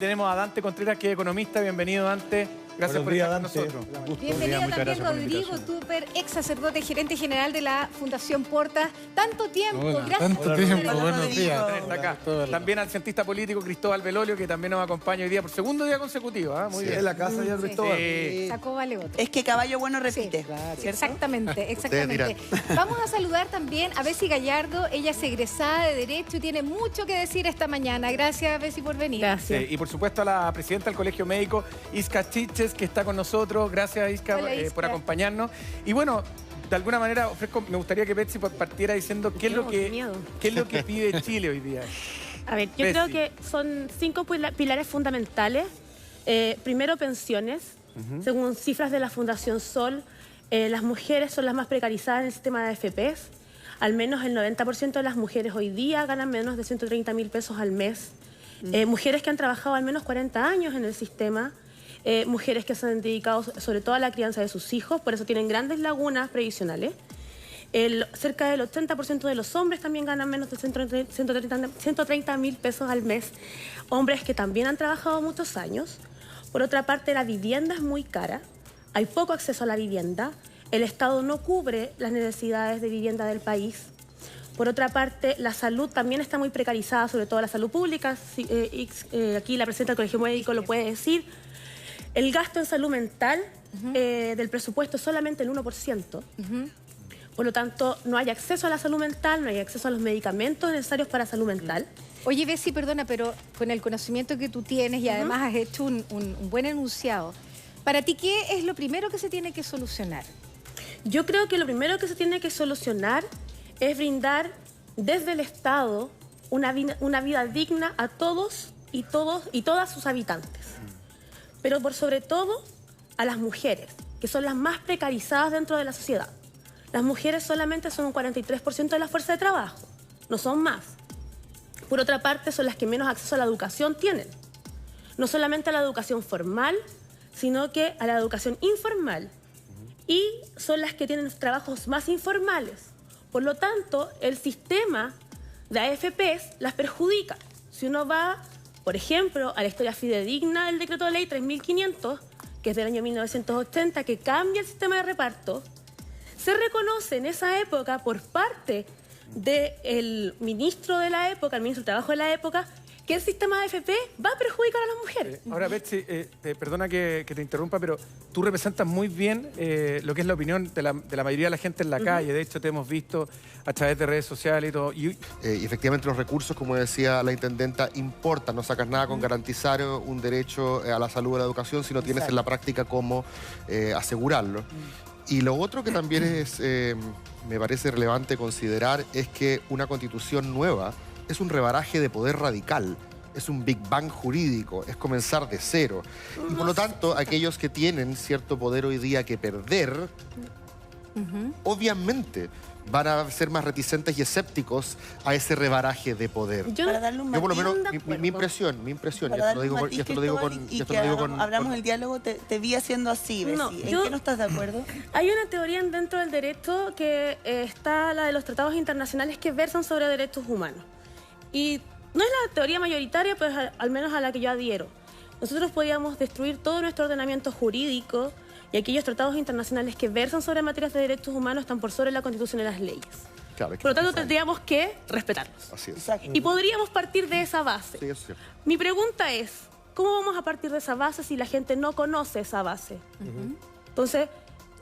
Tenemos a Dante Contreras, que es economista. Bienvenido, Dante. Gracias por estar con nosotros. Bienvenido también Rodrigo Tupper, ex sacerdote, gerente general de la Fundación Portas. Tanto tiempo, gracias. Tanto tiempo, buenos días. Está acá. También al cientista político Cristóbal Belolio, que también nos acompaña hoy día por segundo día consecutivo. Muy bien. En la casa ya Cristóbal. Sacó vale otro. Es que caballo bueno repite. Sí, claro. Exactamente, exactamente. Vamos a saludar también a Bessie Gallardo. Ella es egresada de Derecho y tiene mucho que decir esta mañana. Gracias, Bessie, por venir. Gracias. Y por supuesto a la presidenta del Colegio Médico, Isca Chiches, que está con nosotros. Gracias, Isca, Hola, Isca, por acompañarnos. Y bueno, de alguna manera me gustaría que Betsy partiera diciendo qué es lo que pide Chile hoy día. A ver, yo creo que son 5 pilares fundamentales. Primero, pensiones. Según cifras de la Fundación Sol, las mujeres son las más precarizadas en el sistema de AFPs. Al menos el 90% de las mujeres hoy día ganan menos de 130.000 pesos al mes. Mujeres que han trabajado al menos 40 años en el sistema. Mujeres que se han dedicado sobre todo a la crianza de sus hijos, por eso tienen grandes lagunas previsionales. Cerca del 80% de los hombres también ganan menos de 130.000 pesos al mes. Hombres que también han trabajado muchos años. Por otra parte, la vivienda es muy cara. Hay poco acceso a la vivienda. El Estado no cubre las necesidades de vivienda del país. Por otra parte, la salud también está muy precarizada, sobre todo la salud pública. Aquí la presidenta del Colegio Médico lo puede decir. El gasto en salud mental del presupuesto es solamente el 1%. Por lo tanto, no hay acceso a la salud mental, no hay acceso a los medicamentos necesarios para salud mental. Oye, Bessie, perdona, pero con el conocimiento que tú tienes y además has hecho un buen enunciado, ¿para ti qué es lo primero que se tiene que solucionar? Yo creo que lo primero que se tiene que solucionar es brindar desde el Estado una vida digna a todos y todas sus habitantes. Pero por sobre todo a las mujeres, que son las más precarizadas dentro de la sociedad. Las mujeres solamente son un 43% de la fuerza de trabajo, no son más. Por otra parte, son las que menos acceso a la educación tienen. No solamente a la educación formal, sino que a la educación informal. Y son las que tienen trabajos más informales. Por lo tanto, el sistema de AFPs las perjudica. Si uno va, por ejemplo, a la historia fidedigna del decreto de ley 3500, que es del año 1980, que cambia el sistema de reparto, se reconoce en esa época por parte del ministro de la época, el ministro de Trabajo de la época, que el sistema de AFP va a perjudicar a las mujeres. Ahora, Betsy, perdona que te interrumpa, pero tú representas muy bien lo que es la opinión de la mayoría de la gente en la calle. De hecho, te hemos visto a través de redes sociales y todo. Y efectivamente, los recursos, como decía la intendenta, importan. No sacas nada con garantizar un derecho a la salud y a la educación si no tienes en la práctica cómo asegurarlo. Y lo otro que también me parece relevante considerar es que una constitución nueva es un rebaraje de poder radical, es un Big Bang jurídico, es comenzar de cero. Y por lo tanto, aquellos que tienen cierto poder hoy día que perder, obviamente van a ser más reticentes y escépticos a ese rebaraje de poder. Para darle un Yo por lo menos, matiz, mi impresión, para darle un matiz, Cristóbal, y que abramos el diálogo, te vi haciendo así, Bessie. ¿En qué no estás de acuerdo? Hay una teoría dentro del derecho que está la de los tratados internacionales que versan sobre derechos humanos. Y no es la teoría mayoritaria, pero al menos a la que yo adhiero. Nosotros podíamos destruir todo nuestro ordenamiento jurídico y aquellos tratados internacionales que versan sobre materias de derechos humanos están por sobre la Constitución y las leyes. Claro, por lo tanto, tendríamos que respetarlos. Así es. Exacto. Y podríamos partir de esa base. Sí, es cierto. Mi pregunta es, ¿cómo vamos a partir de esa base si la gente no conoce esa base? Entonces,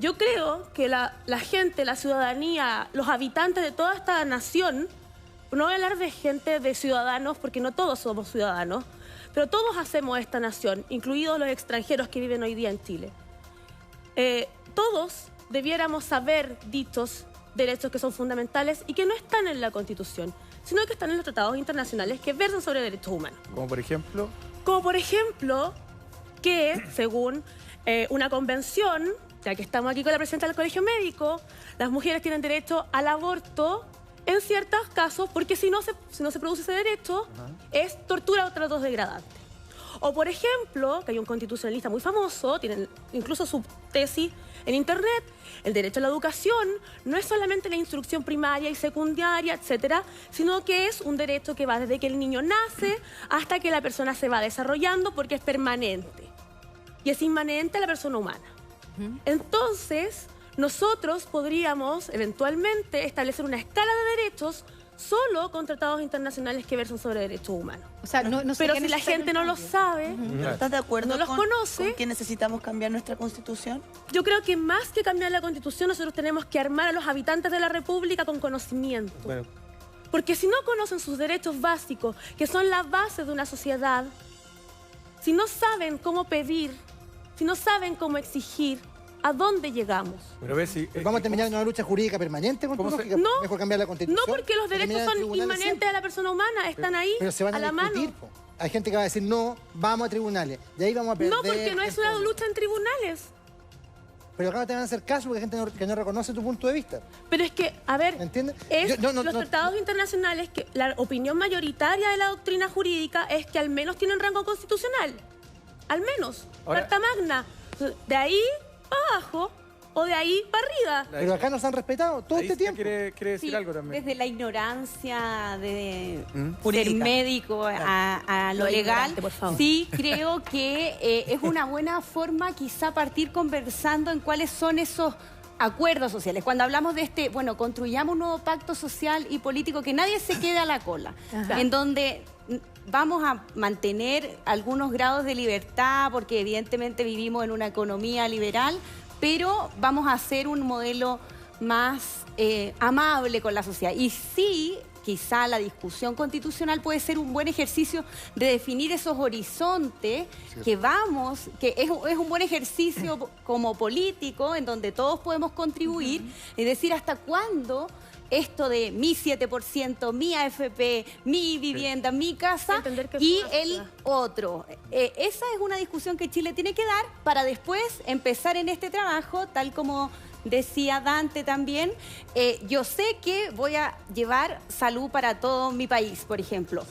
yo creo que la gente, la ciudadanía, los habitantes de toda esta nación, no voy a hablar de gente, de ciudadanos, porque no todos somos ciudadanos, pero todos hacemos esta nación, incluidos los extranjeros que viven hoy día en Chile. Todos debiéramos saber dichos derechos que son fundamentales y que no están en la Constitución, sino que están en los tratados internacionales que versan sobre derechos humanos. ¿Como por ejemplo? Como por ejemplo, que según una convención, ya que estamos aquí con la presidenta del Colegio Médico, las mujeres tienen derecho al aborto en ciertos casos, porque si no se produce ese derecho, es tortura o tratos degradantes. O, por ejemplo, que hay un constitucionalista muy famoso, tienen incluso su tesis en internet, el derecho a la educación no es solamente la instrucción primaria y secundaria, etcétera, sino que es un derecho que va desde que el niño nace hasta que la persona se va desarrollando, porque es permanente y es inmanente a la persona humana. Entonces, nosotros podríamos eventualmente establecer una escala de derechos solo con tratados internacionales que versan sobre derechos humanos. O sea, pero si la gente no lo sabe, ¿estás de acuerdo no los conoce, con que necesitamos cambiar nuestra Constitución? Yo creo que más que cambiar la Constitución, nosotros tenemos que armar a los habitantes de la República con conocimiento. Bueno. Porque si no conocen sus derechos básicos, que son la base de una sociedad, si no saben cómo pedir, si no saben cómo exigir, ¿a dónde llegamos? Pero ¿Vamos a terminar en una lucha jurídica permanente con tu lógica? No, ¿Mejor cambiar la Constitución? No, porque los derechos son inmanentes a la persona humana, están ahí, pero se van a la discutir, mano. Hay gente que va a decir, no, vamos a tribunales. Y ahí vamos a perder. No, porque no es una lucha en tribunales. Pero acá no te van a hacer caso porque hay gente que no reconoce tu punto de vista. Pero es que, a ver, ¿entiendes? Los tratados internacionales, que la opinión mayoritaria de la doctrina jurídica es que al menos tienen rango constitucional. Al menos. Ahora, Carta Magna. De ahí para abajo o de ahí para arriba. Pero acá nos han respetado todo este tiempo. ¿Quiere decir algo también? Desde la ignorancia de ser médico a lo legal, sí creo que es una buena forma quizá partir conversando en cuáles son esos acuerdos sociales. Cuando hablamos de construyamos un nuevo pacto social y político, que nadie se quede a la cola, en donde vamos a mantener algunos grados de libertad, porque evidentemente vivimos en una economía liberal, pero vamos a hacer un modelo más amable con la sociedad. Y sí, quizá la discusión constitucional puede ser un buen ejercicio de definir esos horizontes que es un buen ejercicio como político, en donde todos podemos contribuir, y decir hasta cuándo esto de mi 7%, mi AFP, mi vivienda, mi casa y el otro. Esa es una discusión que Chile tiene que dar para después empezar en este trabajo, tal como decía Dante también. Yo sé que voy a llevar salud para todo mi país, por ejemplo.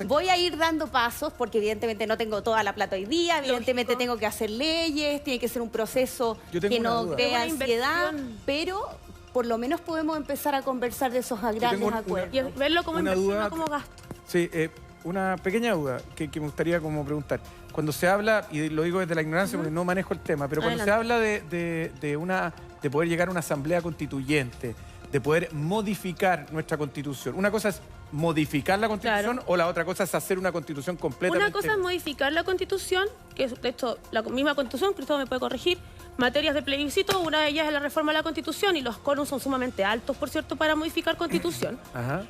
Voy a ir dando pasos, porque evidentemente no tengo toda la plata hoy día, evidentemente tengo que hacer leyes, tiene que ser un proceso que no crea ansiedad, pero por lo menos podemos empezar a conversar de esos grandes acuerdos. Y verlo como inversión, no como gasto. Sí, una pequeña duda que me gustaría como preguntar. Cuando se habla, y lo digo desde la ignorancia porque no manejo el tema, pero cuando se habla de poder llegar a una asamblea constituyente, de poder modificar nuestra constitución, una cosa es modificar la constitución o la otra cosa es hacer una constitución completamente... Una cosa es modificar la constitución, que es de hecho la misma constitución, Cristóbal me puede corregir, materias de plebiscito, una de ellas es la reforma de la Constitución, y los quórums son sumamente altos, por cierto, para modificar Constitución.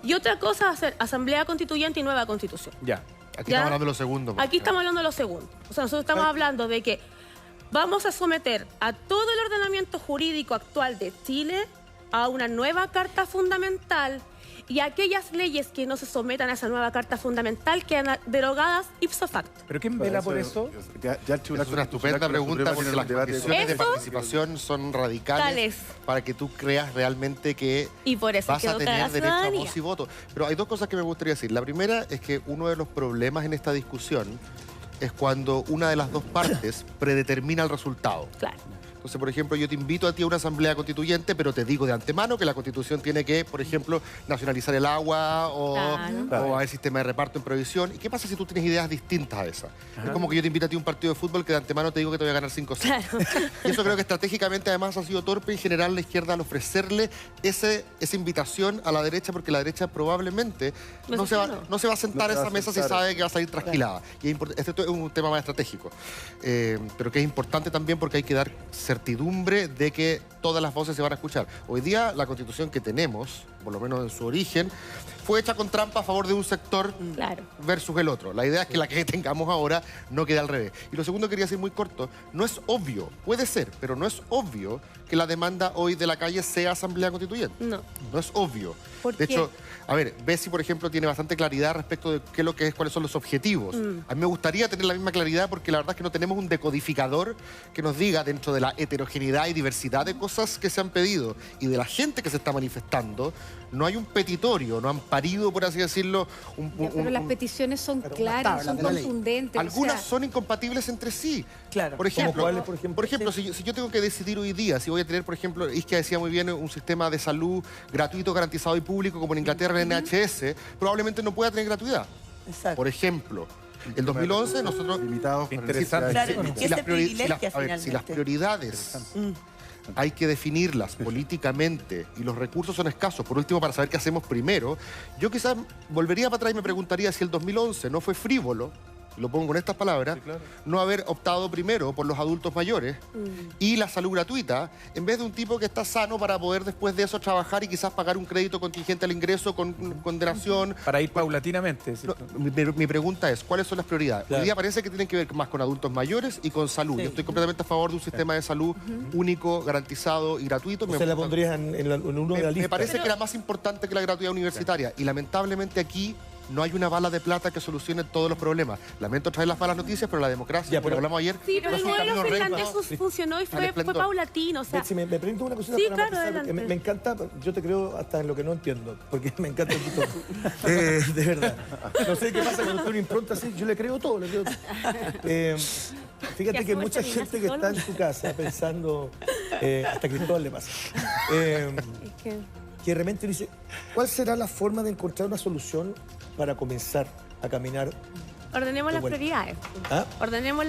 Y otra cosa es hacer asamblea constituyente y nueva Constitución. Ya. Aquí estamos hablando de lo segundo. Aquí estamos hablando de lo segundo. O sea, nosotros estamos hablando de que vamos a someter a todo el ordenamiento jurídico actual de Chile a una nueva Carta Fundamental, y aquellas leyes que no se sometan a esa nueva Carta Fundamental quedan derogadas ipso facto. ¿Pero quién vela por eso? Es una estupenda pregunta, porque las condiciones de participación son radicales para que tú creas realmente que vas a tener derecho a voz y voto. Pero hay dos cosas que me gustaría decir. La primera es que uno de los problemas en esta discusión es cuando una de las dos partes predetermina el resultado. Claro. Entonces, por ejemplo, yo te invito a ti a una asamblea constituyente, pero te digo de antemano que la Constitución tiene que, por ejemplo, nacionalizar el agua o haber sistema de reparto en provisión. ¿Y qué pasa si tú tienes ideas distintas a esa? Es como que yo te invito a ti a un partido de fútbol que de antemano te digo que te voy a ganar 5-0. Y eso creo que estratégicamente además ha sido torpe en general la izquierda al ofrecerle esa invitación a la derecha, porque la derecha probablemente no se va a sentar a esa mesa si sabe que va a salir trasquilada. Y este es un tema más estratégico. Pero que es importante también porque hay que dar certidumbre de que todas las voces se van a escuchar. Hoy día la Constitución que tenemos, por lo menos en su origen, fue hecha con trampa a favor de un sector versus el otro. La idea es que la que tengamos ahora no quede al revés. Y lo segundo quería decir muy corto, no es obvio, puede ser, pero no es obvio que la demanda hoy de la calle sea asamblea constituyente. No. No es obvio. De hecho, a ver, Bessi, por ejemplo, tiene bastante claridad respecto de qué es lo que es, cuáles son los objetivos. A mí me gustaría tener la misma claridad, porque la verdad es que no tenemos un decodificador que nos diga dentro de la heterogeneidad y diversidad de cosas que se han pedido y de la gente que se está manifestando, no hay un petitorio, no han parido, por así decirlo, pero las peticiones son claras, son contundentes. Algunas son incompatibles entre sí. Claro. Por ejemplo, si yo tengo que decidir hoy día si voy a tener, por ejemplo, Isquia decía muy bien, un sistema de salud gratuito, garantizado y público como en Inglaterra en NHS, probablemente no pueda tener gratuidad. Exacto. Por ejemplo, el 2011 nosotros... Limitados. Interesante. Claro, si las prioridades hay que definirlas políticamente y los recursos son escasos, por último, para saber qué hacemos primero, yo quizás volvería para atrás y me preguntaría si el 2011 no fue frívolo, lo pongo con estas palabras, sí, claro, no haber optado primero por los adultos mayores y la salud gratuita, en vez de un tipo que está sano para poder después de eso trabajar y quizás pagar un crédito contingente al ingreso con condenación. Para ir paulatinamente. No, mi pregunta es, ¿cuáles son las prioridades? Claro. Hoy día parece que tienen que ver más con adultos mayores y con salud. Sí. Yo estoy completamente a favor de un sistema de salud único, garantizado y gratuito. ¿Se la pondrías en uno de la lista? Me parece que era más importante que la gratuidad universitaria. Y lamentablemente aquí no hay una bala de plata que solucione todos los problemas. Lamento traer las malas noticias, pero la democracia, como hablamos ayer... Sí, pero el modelo finlandés funcionó y fue paulatino. O sea... me pregunto una cosita para matizar, me encanta, yo te creo hasta en lo que no entiendo, porque me encanta el TikTok. De verdad. No sé qué pasa cuando tú una impronta así, yo le creo todo, fíjate que mucha gente que está en su casa pensando, hasta a Cristóbal le pasa, que de repente dice, ¿cuál será la forma de encontrar una solución para comenzar a caminar? Ordenemos las prioridades. ¿Ah?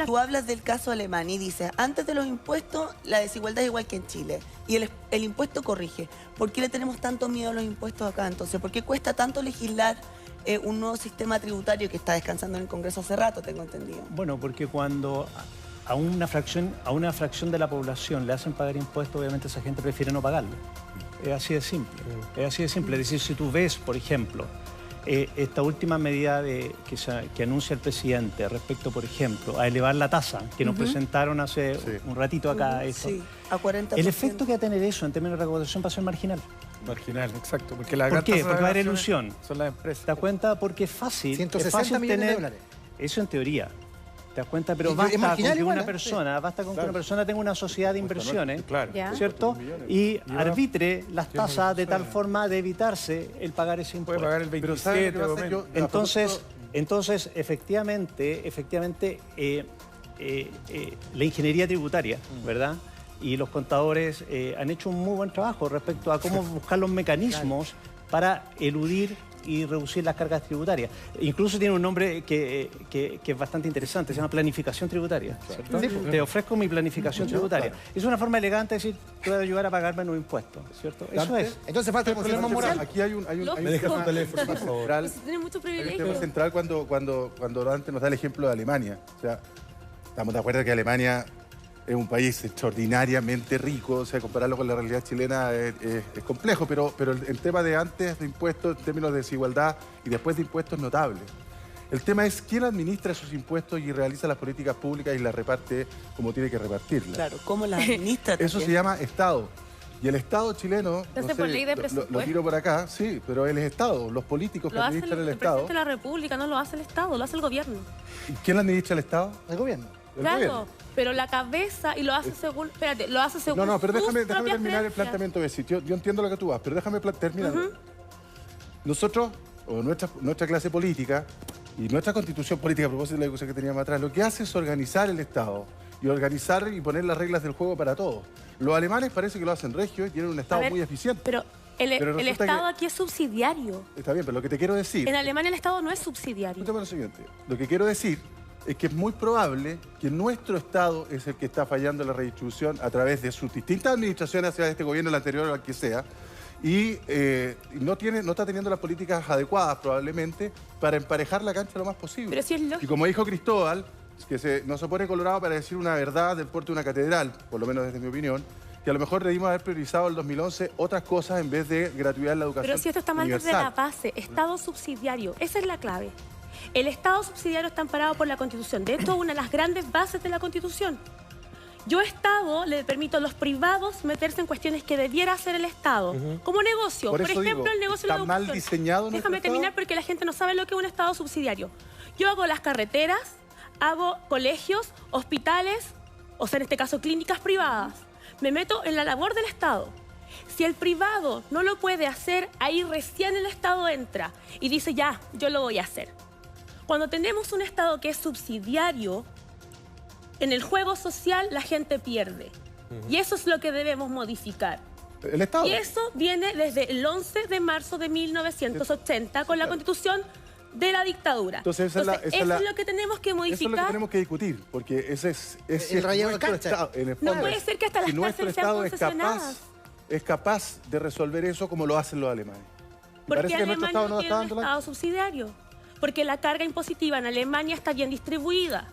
Tú hablas del caso alemán y dices, antes de los impuestos, la desigualdad es igual que en Chile. Y el impuesto corrige. ¿Por qué le tenemos tanto miedo a los impuestos acá entonces? ¿Por qué cuesta tanto legislar un nuevo sistema tributario que está descansando en el Congreso hace rato, tengo entendido? Bueno, porque cuando a una fracción de la población le hacen pagar impuestos, obviamente esa gente prefiere no pagarlo. Es así de simple. Es así de simple. Es decir, si tú ves, por ejemplo, esta última medida que anuncia el presidente respecto, por ejemplo, a elevar la tasa, que nos presentaron hace un ratito acá, sí, a 40%. El efecto que va a tener eso en términos de recaudación va a ser marginal. Marginal, exacto. ¿Por qué? Porque va a haber ilusión. Son las empresas. ¿Te das cuenta? Porque es fácil. 160 millones de dólares. Eso en teoría. ¿Te das cuenta? Pero basta con que una persona, que una persona tenga una sociedad de inversiones, ¿cierto? Y arbitre las tasas de tal forma de evitarse el pagar ese impuesto. Puede pagar el 27. Entonces, efectivamente, la ingeniería tributaria, ¿verdad? Y los contadores han hecho un muy buen trabajo respecto a cómo buscar los mecanismos para eludir y reducir las cargas tributarias. Incluso tiene un nombre que es bastante interesante, se llama planificación tributaria. ¿Cierto? Te ofrezco mi planificación tributaria. Es una forma elegante de decir, te voy a ayudar a pagar menos impuestos, ¿cierto? Eso es. Entonces falta el problema moral. Aquí hay un me dejas tu teléfono, por favor. Tiene mucho privilegio. Hay un tema central cuando Dante nos da el ejemplo de Alemania. O sea, estamos de acuerdo que Alemania es un país extraordinariamente rico, o sea, compararlo con la realidad chilena es complejo, pero el tema de antes de impuestos en términos de desigualdad y después de impuestos es notable. El tema es quién administra esos impuestos y realiza las políticas públicas y las reparte como tiene que repartirlas. Claro, ¿cómo las administra? Eso se llama Estado. Y el Estado chileno, no sé, por ley de lo tiro por acá, sí, pero él es Estado, los políticos que administran el Estado. El presidente de la República no lo hace el Estado, lo hace el gobierno. ¿Y quién administra el Estado? El gobierno. Claro, pero la cabeza, y lo hace según, espérate, lo hace según No, pero déjame terminar creencias. el planteamiento, Bessie. Yo entiendo lo que tú vas, pero déjame terminar. Nosotros, o nuestra clase política, y nuestra constitución política, a propósito de la discusión que teníamos atrás, lo que hace es organizar el Estado, y organizar y poner las reglas del juego para todos. Los alemanes parece que lo hacen regio y tienen un Estado muy eficiente. Pero el Estado aquí es subsidiario. Está bien, pero lo que te quiero decir... En Alemania el Estado no es subsidiario. Escúchame lo siguiente. Lo que quiero decir es que es muy probable que nuestro Estado es el que está fallando en la redistribución a través de sus distintas administraciones hacia este gobierno, el anterior o el que sea, y no está teniendo las políticas adecuadas probablemente para emparejar la cancha lo más posible. Pero si es lógico. Y como dijo Cristóbal, que no se pone colorado para decir una verdad del porte de una catedral, por lo menos desde mi opinión, que a lo mejor debimos haber priorizado el 2011 otras cosas en vez de gratuidad en la educación. Pero si esto está mal desde la base, Estado subsidiario, esa es la clave. El Estado subsidiario está amparado por la Constitución. De hecho, una de las grandes bases de la Constitución. Yo, Estado, le permito a los privados meterse en cuestiones que debiera hacer el Estado. Como negocio. Por ejemplo, el negocio de la educación. ¿Está mal diseñado? Déjame terminar porque la gente no sabe lo que es un Estado subsidiario. Yo hago las carreteras, hago colegios, hospitales, o sea, en este caso clínicas privadas, me meto en la labor del Estado. Si el privado no lo puede hacer, ahí recién el Estado entra y dice, ya, yo lo voy a hacer. Cuando tenemos un Estado que es subsidiario, en el juego social la gente pierde. Y eso es lo que debemos modificar. El Estado. Y eso viene desde el 11 de marzo de 1980 con la Constitución de la dictadura. Entonces, eso es lo que tenemos que modificar. Eso es lo que tenemos que discutir, porque ese es el rayado de cancha. En el fondo, no puede ser que hasta las cárceles sean concesionadas. Es capaz de resolver eso como lo hacen los alemanes. Porque Alemania no tiene un Estado subsidiario. Porque la carga impositiva en Alemania está bien distribuida.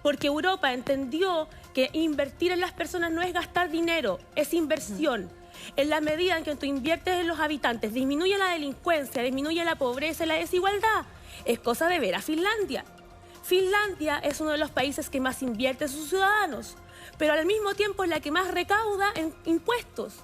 Porque Europa entendió que invertir en las personas no es gastar dinero, es inversión. En la medida en que tú inviertes en los habitantes, disminuye la delincuencia, disminuye la pobreza y la desigualdad. Es cosa de ver a Finlandia. Finlandia es uno de los países que más invierte en sus ciudadanos, pero al mismo tiempo es la que más recauda en impuestos.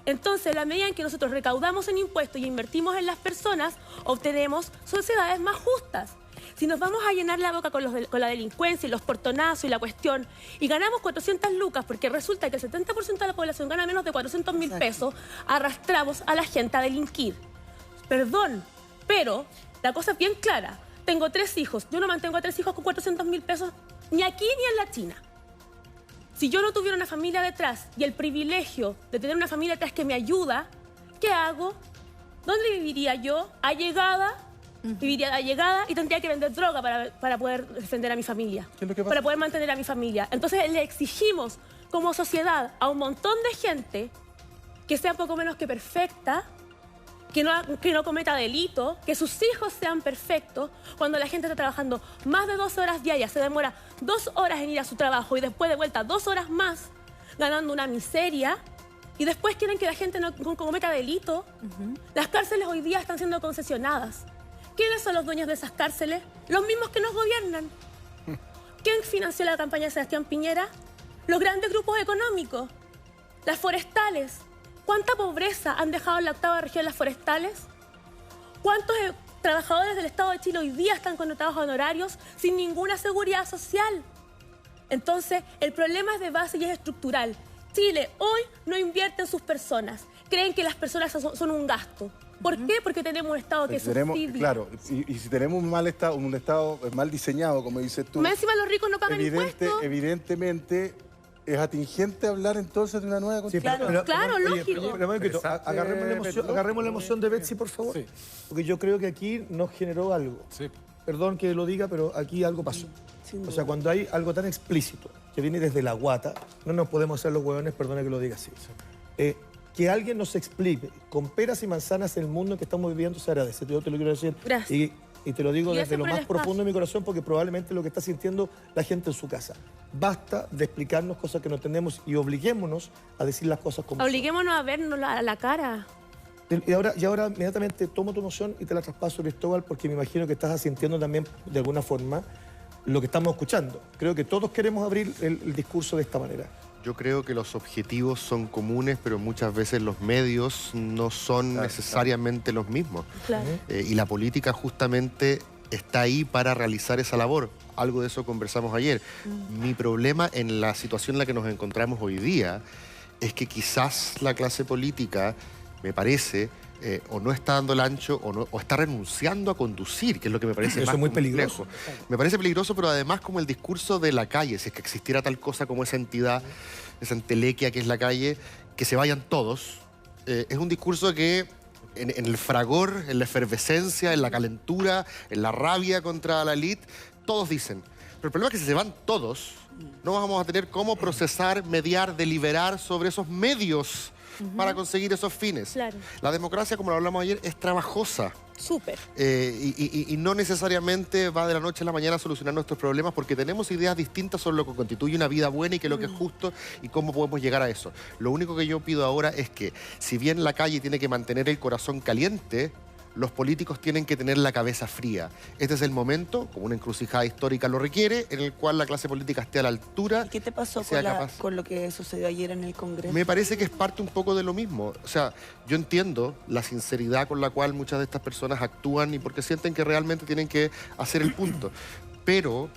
Entonces, en la medida en que nosotros recaudamos en impuestos y invertimos en las personas, obtenemos sociedades más justas. Si nos vamos a llenar la boca con la delincuencia y los portonazos y la cuestión, y ganamos 400 lucas, porque resulta que el 70% de la población gana menos de 400.000 pesos, arrastramos a la gente a delinquir. Perdón, pero la cosa es bien clara. Tengo 3 hijos. Yo no mantengo a 3 hijos con 400.000 pesos ni aquí ni en la China. Si yo no tuviera una familia detrás y el privilegio de tener una familia detrás que me ayuda, ¿qué hago? ¿Dónde viviría yo? Allegada. Viviría de allegada y tendría que vender droga para poder defender a mi familia. ¿Qué es lo que pasa? Para poder mantener a mi familia. Entonces le exigimos como sociedad a un montón de gente que sea poco menos que perfecta, que no cometa delito, que sus hijos sean perfectos, cuando la gente está trabajando más de 12 horas diarias, se demora 2 horas en ir a su trabajo y después de vuelta 2 horas más, ganando una miseria, y después quieren que la gente no cometa delito. Las cárceles hoy día están siendo concesionadas. ¿Quiénes son los dueños de esas cárceles? Los mismos que nos gobiernan. ¿Quién financió la campaña de Sebastián Piñera? Los grandes grupos económicos. Las forestales. ¿Cuánta pobreza han dejado en la 8ª región las forestales? ¿Cuántos trabajadores del Estado de Chile hoy día están contratados a honorarios sin ninguna seguridad social? Entonces, el problema es de base y es estructural. Chile hoy no invierte en sus personas. Creen que las personas son un gasto. ¿Por qué? Porque tenemos un Estado que subsidia. Claro, y si tenemos un Estado mal diseñado, como dices tú... Más encima los ricos no pagan impuestos. Evidentemente, es atingente hablar entonces de una nueva Constitución. Sí, claro, lógico. Agarremos la emoción de Betsy, por favor. Sí. Porque yo creo que aquí nos generó algo. Sí. Perdón que lo diga, pero aquí algo pasó. O sea, cuando hay algo tan explícito que viene desde la guata, no nos podemos hacer los hueones, perdone que lo diga así. Que alguien nos explique con peras y manzanas el mundo en que estamos viviendo se agradece. Yo te lo quiero decir. Gracias. Y te lo digo desde lo más profundo de mi corazón, porque probablemente lo que está sintiendo la gente en su casa. Basta de explicarnos cosas que no entendemos y obliguémonos a decir las cosas como Obliguémonos a vernos a la cara. Y ahora inmediatamente tomo tu emoción y te la traspaso, Cristóbal, porque me imagino que estás sintiendo también de alguna forma lo que estamos escuchando. Creo que todos queremos abrir el discurso de esta manera. Yo creo que los objetivos son comunes, pero muchas veces los medios no son necesariamente los mismos. Claro. Y la política justamente está ahí para realizar esa labor. Algo de eso conversamos ayer. Mi problema en la situación en la que nos encontramos hoy día es que quizás la clase política, me parece, o no está dando el ancho o está renunciando a conducir, que es lo que me parece más muy complejo. Peligroso. Me parece peligroso, pero además como el discurso de la calle, si es que existiera tal cosa como esa entidad, esa entelequia que es la calle, que se vayan todos, es un discurso que en el fragor, en la efervescencia, en la calentura, en la rabia contra la élite, todos dicen. Pero el problema es que si se van todos, no vamos a tener cómo procesar, mediar, deliberar sobre esos medios para conseguir esos fines. Claro. La democracia, como lo hablamos ayer, es trabajosa. Súper. Y no necesariamente va de la noche a la mañana a solucionar nuestros problemas, porque tenemos ideas distintas sobre lo que constituye una vida buena y qué es lo que es justo y cómo podemos llegar a eso. Lo único que yo pido ahora es que, si bien la calle tiene que mantener el corazón caliente, los políticos tienen que tener la cabeza fría. Este es el momento, como una encrucijada histórica lo requiere, en el cual la clase política esté a la altura. ¿Y qué te pasó con lo que sucedió ayer en el Congreso? Me parece que es parte un poco de lo mismo. O sea, yo entiendo la sinceridad con la cual muchas de estas personas actúan y porque sienten que realmente tienen que hacer el punto. Pero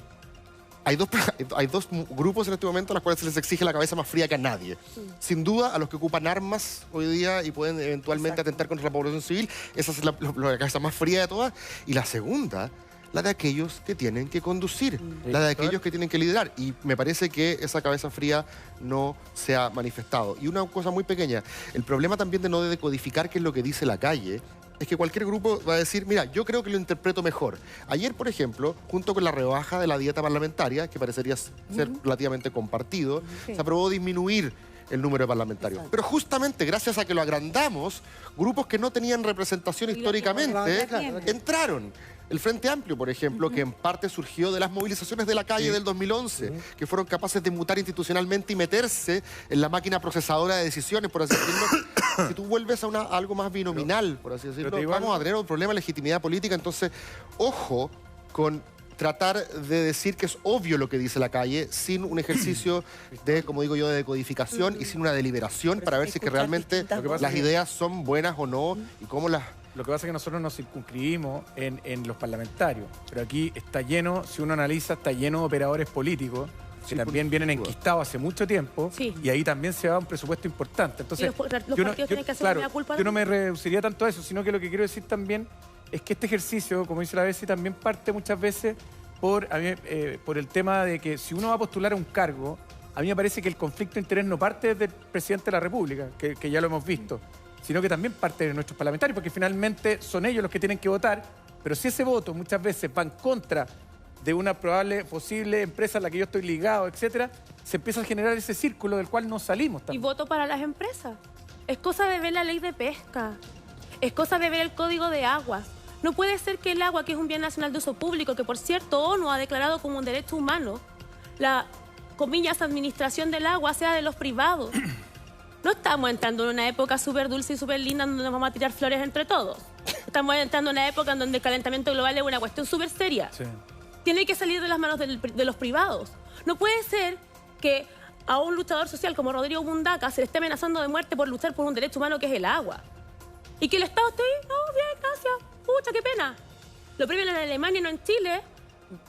hay dos grupos en este momento a los cuales se les exige la cabeza más fría que a nadie. Sin duda, a los que ocupan armas hoy día y pueden eventualmente atentar contra la población civil, esa es la cabeza más fría de todas. Y la segunda, la de aquellos que tienen que conducir, la de aquellos que tienen que liderar. Y me parece que esa cabeza fría no se ha manifestado. Y una cosa muy pequeña, el problema también de no decodificar qué es lo que dice la calle, es que cualquier grupo va a decir, mira, yo creo que lo interpreto mejor. Ayer, por ejemplo, junto con la rebaja de la dieta parlamentaria, que parecería ser relativamente compartido, se aprobó disminuir el número de parlamentarios. Pero justamente gracias a que lo agrandamos, grupos que no tenían representación históricamente entraron. El Frente Amplio, por ejemplo, que en parte surgió de las movilizaciones de la calle del 2011, que fueron capaces de mutar institucionalmente y meterse en la máquina procesadora de decisiones, por así decirlo. Si tú vuelves a algo más binominal, por así decirlo, vamos a tener un problema de legitimidad política. Entonces, ojo con tratar de decir que es obvio lo que dice la calle sin un ejercicio de, como digo yo, de decodificación y sin una deliberación para ver si es que realmente las ideas son buenas o no y cómo las... Lo que pasa es que nosotros nos circunscribimos en los parlamentarios, pero aquí está lleno, si uno analiza, está lleno de operadores políticos que también vienen enquistados hace mucho tiempo y ahí también se va un presupuesto importante. Entonces, los partidos tienen que hacer una culpa. Yo no me reduciría tanto a eso, sino que lo que quiero decir también es que este ejercicio, como dice la Bessi, también parte muchas veces por el tema de que si uno va a postular a un cargo, a mí me parece que el conflicto de interés no parte desde el presidente de la República, que ya lo hemos visto, sino que también parte de nuestros parlamentarios, porque finalmente son ellos los que tienen que votar, pero si ese voto muchas veces va en contra de una posible empresa a la que yo estoy ligado, etcétera, se empieza a generar ese círculo del cual no salimos también. Y voto para las empresas. Es cosa de ver la ley de pesca, es cosa de ver el código de aguas. No puede ser que el agua, que es un bien nacional de uso público, que por cierto ONU ha declarado como un derecho humano, la, comillas, administración del agua sea de los privados. No estamos entrando en una época súper dulce y súper linda donde nos vamos a tirar flores entre todos. Estamos entrando en una época en donde el calentamiento global es una cuestión súper seria. Sí. Tiene que salir de las manos de los privados. No puede ser que a un luchador social como Rodrigo Mundaca se le esté amenazando de muerte por luchar por un derecho humano que es el agua. Y que el Estado esté ahí, no, bien, gracias, pucha, qué pena. Lo premian en Alemania y no en Chile.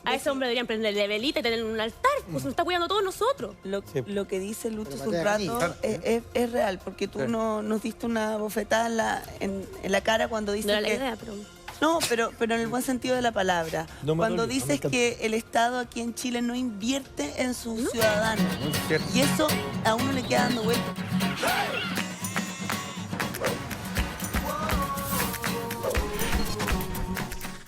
A ese hombre deberían prenderle velita y tener un altar, pues nos está cuidando a todos nosotros. Lo que dice Lucho hace un rato es real, porque tú nos diste una bofetada en la cara cuando dices no que... Idea, pero... No, pero en el buen sentido de la palabra. Cuando dices que el Estado aquí en Chile no invierte en sus ciudadanos. Y eso a uno le queda dando vueltas.